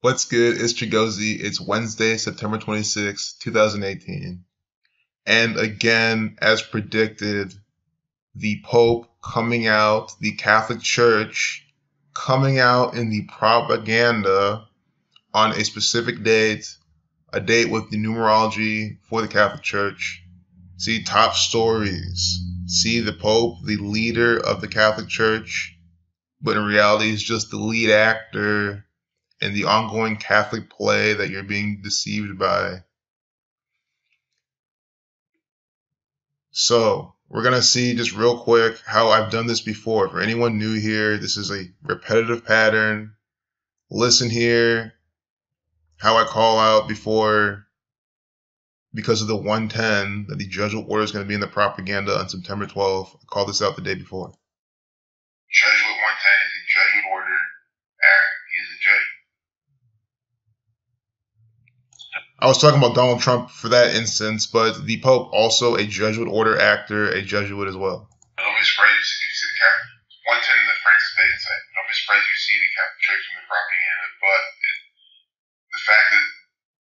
What's good? It's Chigozi. It's Wednesday, September 26, 2018. And again, as predicted, the Pope coming out, the Catholic Church coming out in the propaganda on a specific date, a date with the numerology for the Catholic Church. See top stories. See the Pope, the leader of the Catholic Church, but in reality, he's just the lead actor in the ongoing Catholic play that you're being deceived by. So we're going to see just real quick how I've done this before. For anyone new here, this is a repetitive pattern. Listen here, how I call out before, because of the 110, that the Jesuit order is going to be in the propaganda on September 12th. I called this out the day before. Jesuit 110 is a Jesuit order actor. He is a Jesuit. I was talking about Donald Trump for that instance, but the Pope also a Jesuit order actor, a Jesuit as well. Don't be surprised you see the Catholic 110 in the Francis Bacon site. Don't be surprised you see the Catholic Church in the propaganda, but the fact that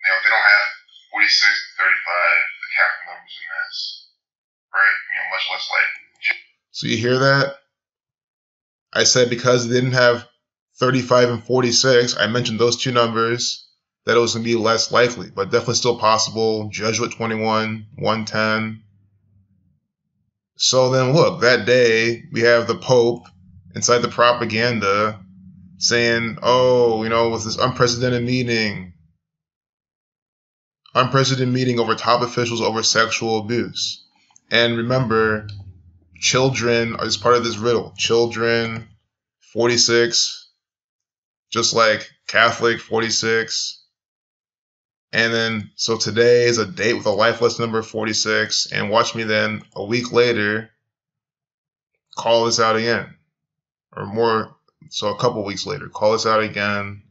they don't have 46 to 35, the Catholic numbers in this, right? Much less likely. So you hear that? I said because they didn't have 35 and 46, I mentioned those two numbers, that it was going to be less likely, but definitely still possible. Jesuit 21, 110. So then look, that day we have the Pope inside the propaganda saying, with this unprecedented meeting over top officials over sexual abuse. And remember, children is part of this riddle. Children, 46, just like Catholic, 46. And then, so today is a date with a lifeless number 46. And watch me then, a week later, call this out again. Or more, so a couple weeks later, call this out again.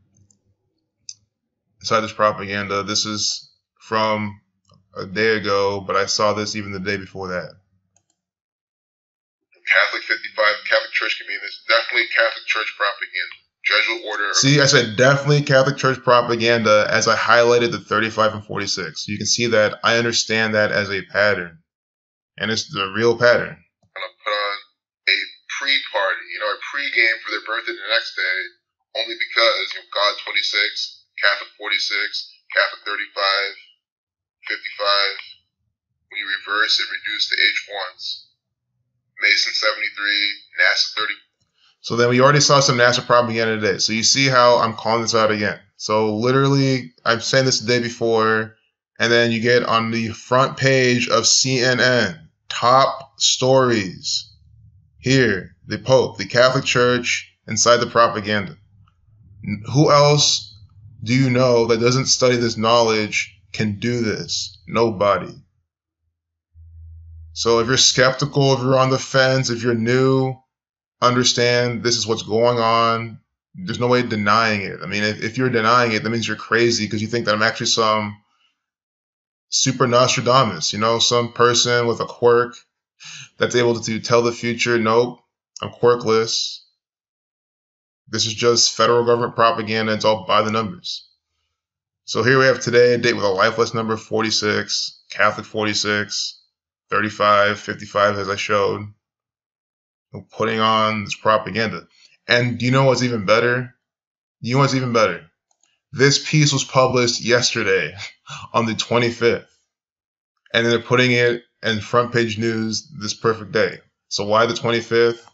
Inside this propaganda, this is from a day ago, but I saw this even the day before that. Catholic 55, Catholic Church can be in this. Definitely Catholic Church propaganda. Jesuit order. See, I said definitely Catholic Church propaganda as I highlighted the 35 and 46. You can see that I understand that as a pattern. And it's the real pattern. I'm going to put on a pre-party, a pre-game for their birthday the next day, only because God 26, Catholic 46, Catholic 35, 55. When you reverse and reduce the H once. Mason 73, NASA 30. So then we already saw some NASA propaganda today. So you see how I'm calling this out again. So literally, I'm saying this the day before, and then you get on the front page of CNN, top stories. Here, the Pope, the Catholic Church, inside the propaganda. Who else do you know that doesn't study this knowledge can do this? Nobody. So if you're skeptical, if you're on the fence, if you're new, understand this is what's going on. There's no way of denying it. I mean, if you're denying it, that means you're crazy because you think that I'm actually some super Nostradamus, some person with a quirk that's able to tell the future. Nope, I'm quirkless. This is just federal government propaganda. It's all by the numbers. So here we have today a date with a lifeless number 46, Catholic 46, 35, 55 as I showed. Putting on this propaganda. And do you know what's even better? This piece was published yesterday on the 25th. And then they're putting it in front page news this perfect day. So why the 25th?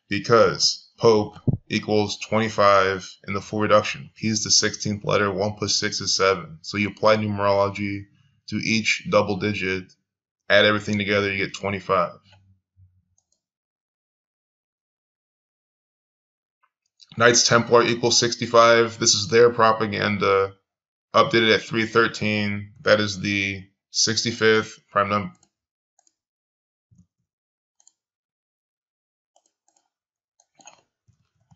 Because Pope equals 25 in the full reduction. He's the 16th letter. 1 plus 6 is 7. So you apply numerology to each double digit, add everything together, you get 25. Knights Templar equals 65. This is their propaganda. Updated at 313. That is the 65th prime number.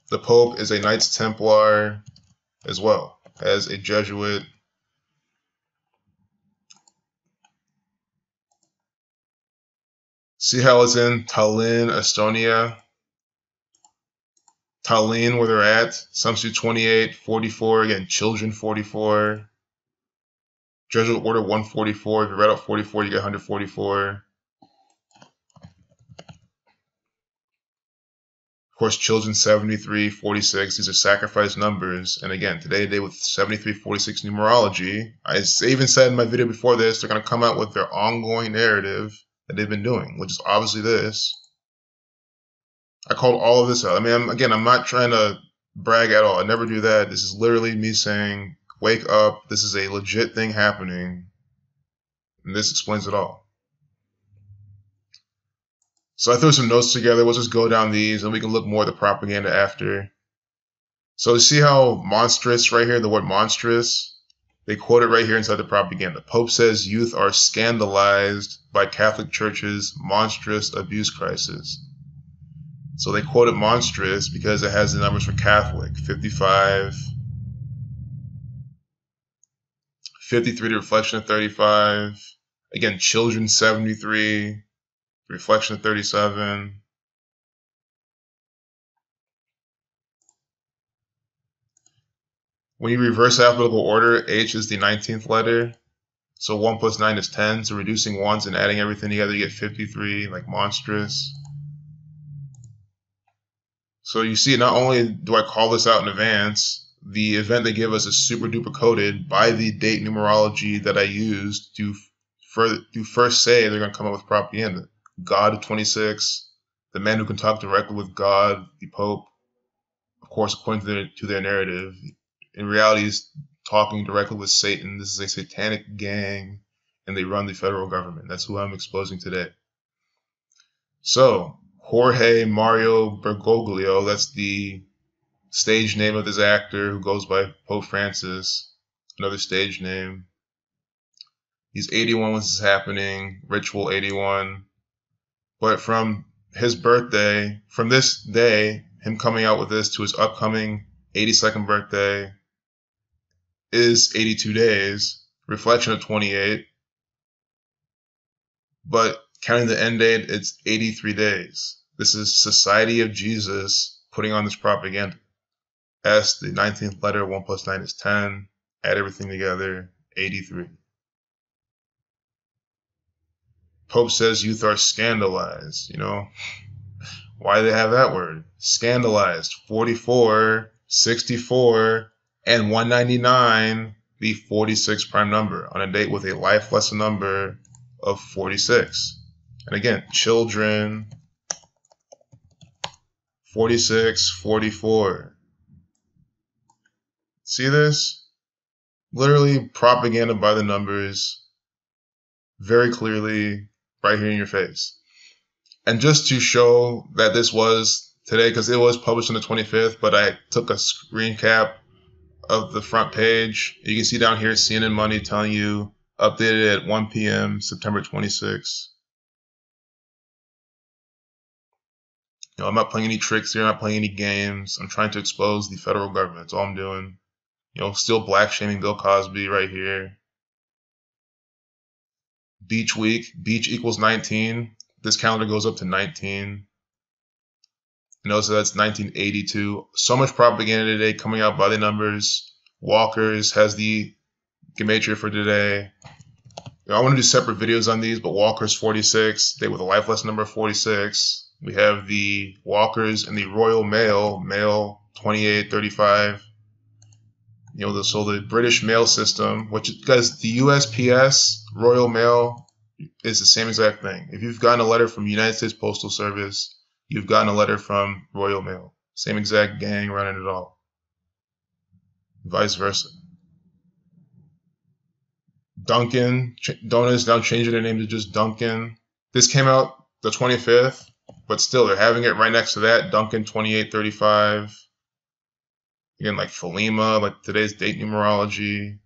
The Pope is a Knights Templar as well as a Jesuit. See how it's in Tallinn, Estonia? Tallinn, where they're at, some see 28, 44, again, children 44. Jesuit Order 144, if you read out 44, you get 144. Of course, children 73, 46, these are sacrifice numbers. And again, today with 73, 46 numerology, I even said in my video before this, they're going to come out with their ongoing narrative that they've been doing, which is obviously this. I called all of this out. I mean, I'm not trying to brag at all. I never do that. This is literally me saying, wake up. This is a legit thing happening. And this explains it all. So I threw some notes together. We'll just go down these and we can look more at the propaganda after. So you see how monstrous right here, the word monstrous, they quote it right here inside the propaganda. Pope says youth are scandalized by Catholic Church's monstrous abuse crisis. So they quote it monstrous because it has the numbers for Catholic, 55, 53, the reflection of 35. Again, children, 73. Reflection of 37. When you reverse alphabetical order, H is the 19th letter. So 1 plus 9 is 10. So reducing ones and adding everything together, you get 53, like monstrous. So you see, not only do I call this out in advance, the event they give us is super duper coded by the date numerology that I used to first say they're going to come up with propaganda. God 26, the man who can talk directly with God, the Pope, of course, according to their narrative. In reality, he's talking directly with Satan. This is a satanic gang, and they run the federal government. That's who I'm exposing today. So, Jorge Mario Bergoglio, that's the stage name of this actor who goes by Pope Francis, another stage name. He's 81 when this is happening, Ritual 81. But from his birthday, from this day, him coming out with this to his upcoming 82nd birthday is 82 days, reflection of 28. But counting the end date, it's 83 days. This is Society of Jesus putting on this propaganda. S, the 19th letter, 1 plus 9 is 10. Add everything together, 83. Pope says youth are scandalized. You know, why do they have that word? Scandalized. 44, 64, and 199, the 46 prime number, on a date with a life lesson number of 46. And again, children, 46, 44. See this? Literally propaganda by the numbers, very clearly, right here in your face. And just to show that this was today, because it was published on the 25th, but I took a screen cap of the front page. You can see down here CNN Money telling you updated at 1 p.m. September 26th. You know, I'm not playing any tricks here. I'm not playing any games. I'm trying to expose the federal government. That's all I'm doing. You know, still black shaming Bill Cosby right here. Beach week. Beach equals 19. This calendar goes up to 19. You know, so that's 1982. So much propaganda today coming out by the numbers. Walker's has the gematria for today. You know, I want to do separate videos on these, but Walker's 46. They with a life lesson number 46. We have the Walkers and the Royal Mail, male 2835. You know, so the British mail system, which, guys, the USPS, Royal Mail, is the same exact thing. If you've gotten a letter from the United States Postal Service, you've gotten a letter from Royal Mail. Same exact gang running it all. Vice versa. Dunkin' Donuts now changing their name to just Dunkin'. This came out the 25th, but still they're having it right next to that. Dunkin' 2835. Again, like Philema, like today's date numerology.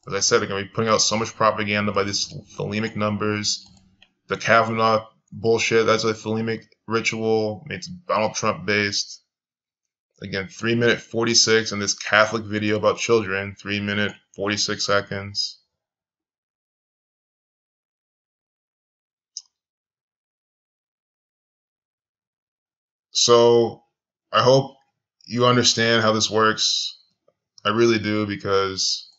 As I said, they're going to be putting out so much propaganda by these Philemic numbers. The Kavanaugh bullshit, that's a Philemic ritual. It's Donald Trump based. Again, 3-minute 46 in this Catholic video about children, 3-minute 46 seconds. So I hope you understand how this works. I really do, because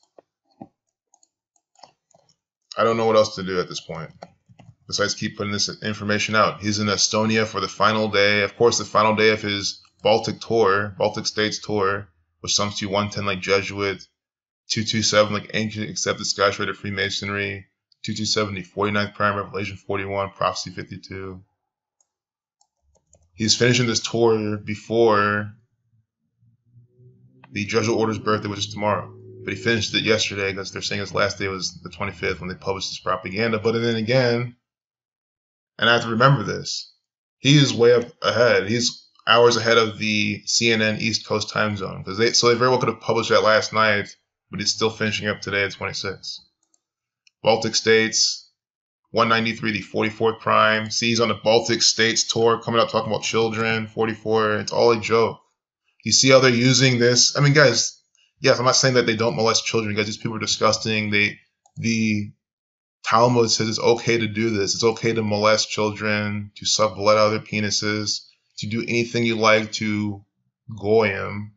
I don't know what else to do at this point besides keep putting this information out. He's in Estonia for the final day. Of course, the final day of his Baltic States tour, which sums to 110 like Jesuit, 227 like Ancient Accepted Sky Rite of Freemasonry, 227 the 49th Prime, Revelation 41, Prophecy 52. He's finishing this tour before the Jesuit Order's birthday, which is tomorrow. But he finished it yesterday because they're saying his last day was the 25th when they published this propaganda. But then again, and I have to remember this, he is way up ahead. He's hours ahead of the CNN East Coast time zone. So they very well could have published that last night, but he's still finishing up today at 26. Baltic States, 193, the 44th Prime. See, he's on the Baltic States tour, coming up talking about children, 44. It's all a joke. You see how they're using this? I mean, guys, yes, I'm not saying that they don't molest children, guys. These people are disgusting. The Talmud says it's okay to do this. It's okay to molest children, to suck blood out of their penises, to do anything you like to goyim.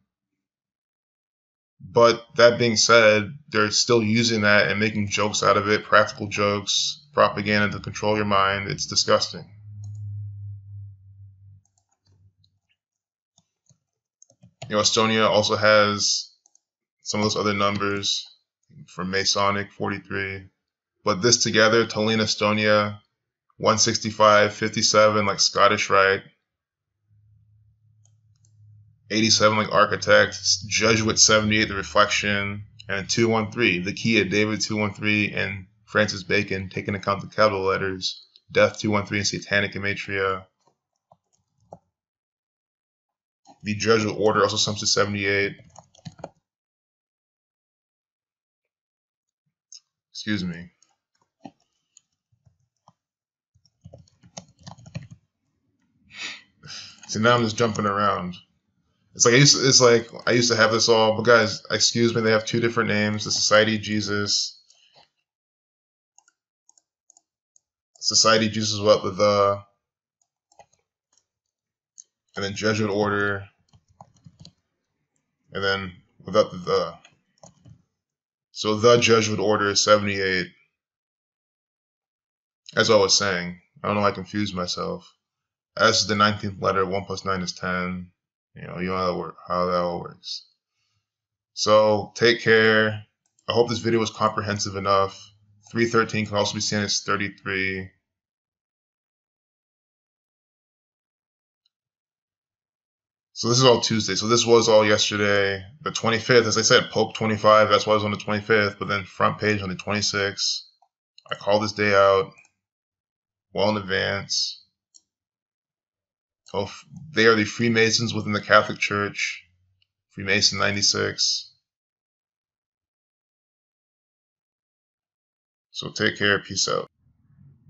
But that being said, they're still using that and making jokes out of it, practical jokes, propaganda to control your mind. It's disgusting. You know, Estonia also has some of those other numbers for Masonic, 43. But this together, Tallinn, Estonia, 165, 57, like Scottish Rite, 87, like Architect, Jesuit 78, the Reflection, and 213, the Key of David 213, and Francis Bacon, taking account the capital letters, Death 213, and Satanic Gematria. The Jesuit Order also sums to 78. Excuse me. See, now I'm just jumping around. It's like I used to have this all, but guys, excuse me, they have two different names: the Society of Jesus. Society of Jesus what with the, and then Jesuit Order, and then without the. So the Jesuit Order is 78. As I was saying, I don't know why I confused myself. S is the 19th letter. 1 plus 9 is 10. You know how that all works. So take care. I hope this video was comprehensive enough. 313 can also be seen as 33. So this is all Tuesday. So this was all yesterday. The 25th, as I said, Pope 25. That's why I was on the 25th. But then front page on the 26th. I called this day out well in advance. Oh, they are the Freemasons within the Catholic Church. Freemason 96. So take care. Peace out.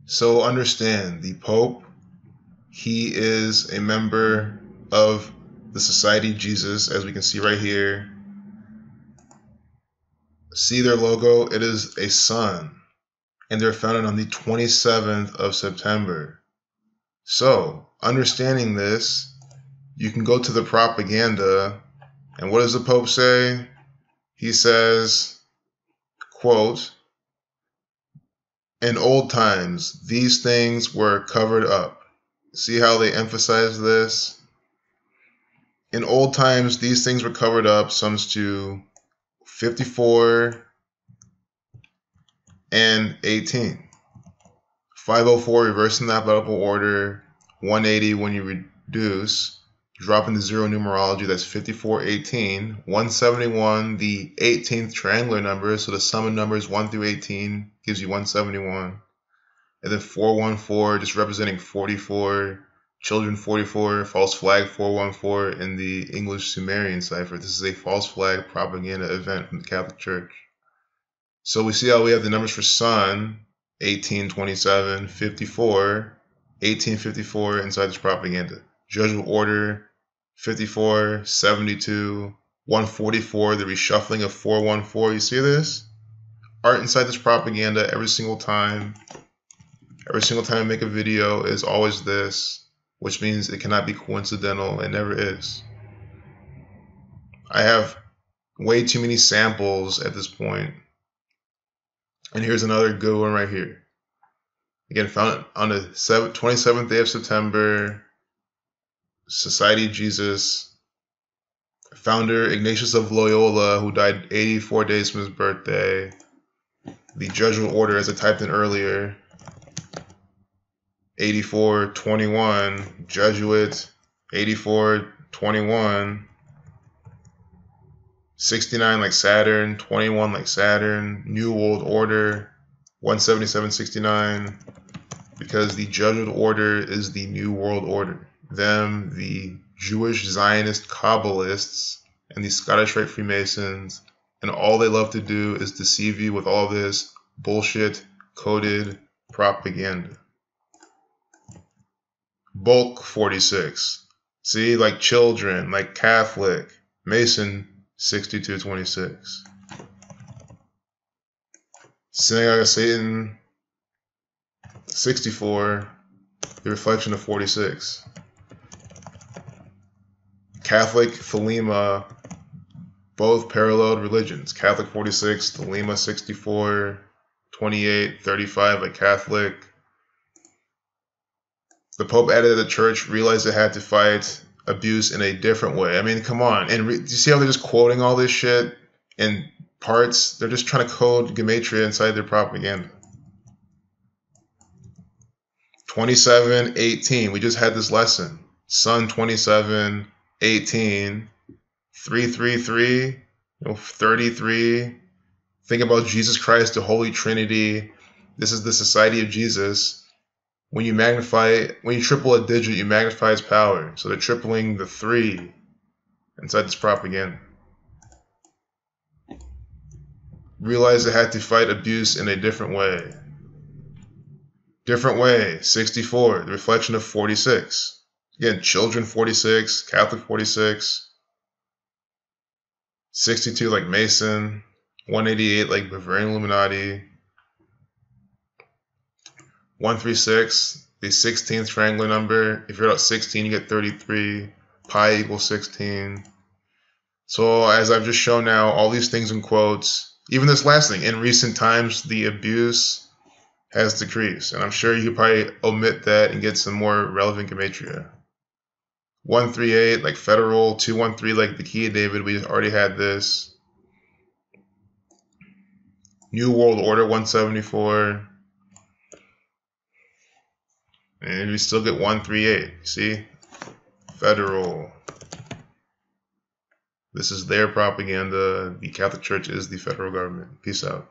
So understand, the Pope, he is a member of the Society of Jesus, as we can see right here. See their logo? It is a sun. And they're founded on the 27th of September. So, understanding this, you can go to the propaganda, and what does the Pope say? He says, quote, "In old times, these things were covered up." See how they emphasize this? In old times, these things were covered up, sums to 54 and 18. 504, reversing the alphabetical order. 180 when you reduce, dropping the zero numerology, that's 5418. 171, the 18th triangular number, so the sum of numbers 1 through 18 gives you 171. And then 414, just representing 44. Children 44, false flag 414 in the English Sumerian cipher. This is a false flag propaganda event from the Catholic Church. So we see how we have the numbers for Sun, 1827, 54, 1854 inside this propaganda. Jesuit Order, 54, 72, 144, the reshuffling of 414. You see this? Art inside this propaganda every single time. Every single time I make a video is always this, which means it cannot be coincidental. It never is. I have way too many samples at this point. And here's another good one right here. Again, found on the 27th day of September, Society of Jesus. Founder Ignatius of Loyola, who died 84 days from his birthday. The Jesuit order, as I typed in earlier, 8421. Jesuit, 8421. 69 like Saturn, 21 like Saturn. New World Order, 17769. Because the Jesuit order is the New World Order. Them, the Jewish Zionist Kabbalists, and the Scottish Rite Freemasons, and all they love to do is deceive you with all this bullshit coded propaganda. Bulk 46. See, like children, like Catholic, Mason 6226. Synagogue of Satan 64. The Reflection of 46. Catholic, Thelema, both paralleled religions. Catholic 46, Thelema 64, 28, 35 like Catholic. The Pope added that the Church realized it had to fight abuse in a different way. I mean, come on. And do you see how they're just quoting all this shit in parts? They're just trying to code gematria inside their propaganda. 27:18. We just had this lesson. Sun 27. 18, 333, 33. Think about Jesus Christ, the Holy Trinity. This is the Society of Jesus. When you triple a digit, you magnify its power. So they're tripling the 3 inside this propaganda. Realize they had to fight abuse in a different way. Different way, 64, the Reflection of 46. Again, children 46, Catholic 46, 62 like Mason, 188 like Bavarian Illuminati, 136, the 16th triangular number. If you're out 16, you get 33. Pi equals 16. So as I've just shown now, all these things in quotes, even this last thing, in recent times, the abuse has decreased. And I'm sure you could probably omit that and get some more relevant gematria. 138 like Federal, 213 like the Key of David. We already had this. New World Order 174. And we still get 138. See? Federal. This is their propaganda. The Catholic Church is the federal government. Peace out.